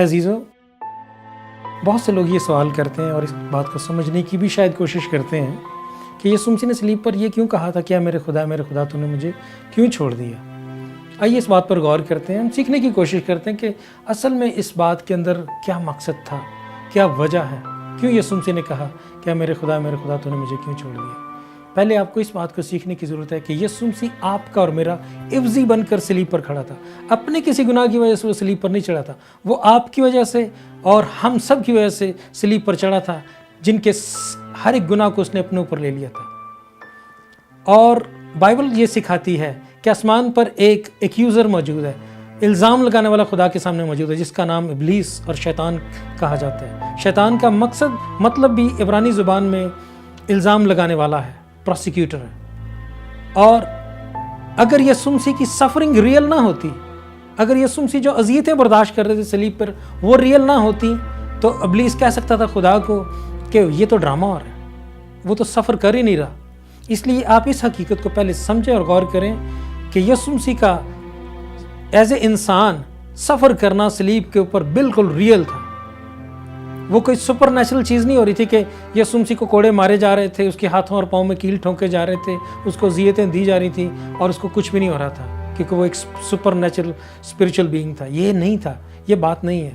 عزیزوں، بہت سے لوگ یہ سوال کرتے ہیں اور اس بات کو سمجھنے کی بھی شاید کوشش کرتے ہیں کہ یسوع مسیح نے صلیب پر یہ کیوں کہا تھا، کیا میرے خدا تو نے مجھے کیوں چھوڑ دیا؟ آئیے اس بات پر غور کرتے ہیں، ہم سیکھنے کی کوشش کرتے ہیں کہ اصل میں اس بات کے اندر کیا مقصد تھا، کیا وجہ ہے، کیوں یسوع مسیح نے کہا کیا میرے خدا تو نے مجھے کیوں چھوڑ دیا؟ پہلے آپ کو اس بات کو سیکھنے کی ضرورت ہے کہ یسوع مسیح آپ کا اور میرا عوضی بن کر صلیب پر کھڑا تھا۔ اپنے کسی گناہ کی وجہ سے وہ صلیب پر نہیں چڑھا تھا، وہ آپ کی وجہ سے اور ہم سب کی وجہ سے صلیب پر چڑھا تھا، جن کے ہر ایک گناہ کو اس نے اپنے اوپر لے لیا تھا۔ اور بائبل یہ سکھاتی ہے کہ آسمان پر ایک ایکیوزر موجود ہے، الزام لگانے والا خدا کے سامنے موجود ہے، جس کا نام ابلیس اور شیطان کہا جاتا ہے۔ شیطان کا مطلب بھی عبرانی زبان میں الزام لگانے والا ہے، پروسیکیوٹر ہے۔ اور اگر یسوع مسیح کی سفرنگ ریئل نہ ہوتی، اگر یسوع مسیح جو اذیتیں برداشت کر رہے تھے صلیب پر وہ ریئل نہ ہوتی، تو ابلیس کہہ سکتا تھا خدا کو کہ یہ تو ڈرامہ ہو رہا ہے، وہ تو سفر کر ہی نہیں رہا۔ اس لیے آپ اس حقیقت کو پہلے سمجھیں اور غور کریں کہ یسوع مسیح کا ایز اے انسان سفر کرنا صلیب کے اوپر بالکل ریئل تھا۔ وہ کوئی سپر نیچرل چیز نہیں ہو رہی تھی کہ یسوع مسیح کو کوڑے مارے جا رہے تھے، اس کے ہاتھوں اور پاؤں میں کیل ٹھونکے جا رہے تھے، اس کو اذیتیں دی جا رہی تھیں اور اس کو کچھ بھی نہیں ہو رہا تھا کیونکہ وہ ایک سپر نیچرل اسپریچول بینگ تھا۔ یہ نہیں تھا، یہ بات نہیں ہے۔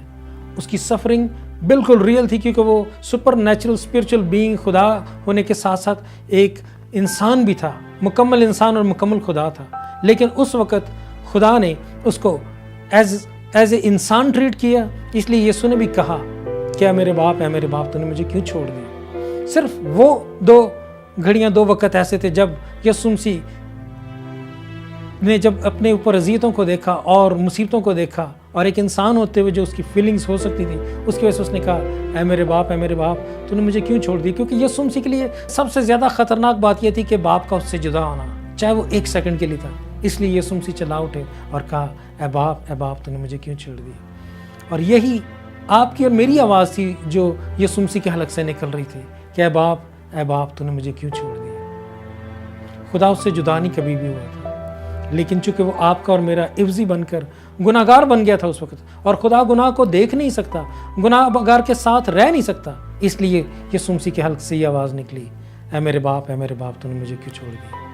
اس کی سفرنگ بالکل ریئل تھی کیونکہ وہ سپر نیچرل اسپریچول بینگ خدا ہونے کے ساتھ ساتھ ایک انسان بھی تھا، مکمل انسان اور مکمل خدا تھا۔ لیکن اس وقت خدا نے اس کو ایز اے انسان ٹریٹ کیا، اس لیے یسوع نے بھی کہا کیا میرے باپ تو نے مجھے کیوں چھوڑ دیا؟ صرف وہ دو گھڑیاں، دو وقت ایسے تھے جب یسوع مسیح نے جب اپنے اوپر اذیتوں کو دیکھا اور مصیبتوں کو دیکھا، اور ایک انسان ہوتے ہوئے جو اس کی فیلنگز ہو سکتی تھی، اس کی وجہ سے اس نے کہا اے میرے باپ تو نے مجھے کیوں چھوڑ دی؟ کیونکہ یسوع مسیح کے لیے سب سے زیادہ خطرناک بات یہ تھی کہ باپ کا اس سے جدا ہونا، چاہے وہ ایک سیکنڈ کے لیے تھا۔ اس لیے یسوع مسیح چلا اٹھے اور کہا اے باپ تو نے مجھے کیوں چھوڑ دیا؟ اور یہی آپ کی اور میری آواز تھی جو یسوع مسیح کے حلق سے نکل رہی تھی کہ اے باپ تو نے مجھے کیوں چھوڑ دیا؟ خدا اس سے جدا نہیں کبھی بھی ہوا تھا، لیکن چونکہ وہ آپ کا اور میرا عوضی بن کر گناہ گار بن گیا تھا اس وقت، اور خدا گناہ کو دیکھ نہیں سکتا، گناہ گار کے ساتھ رہ نہیں سکتا، اس لیے یسوع مسیح کے حلق سے یہ آواز نکلی اے میرے باپ تو نے مجھے کیوں چھوڑ دیا؟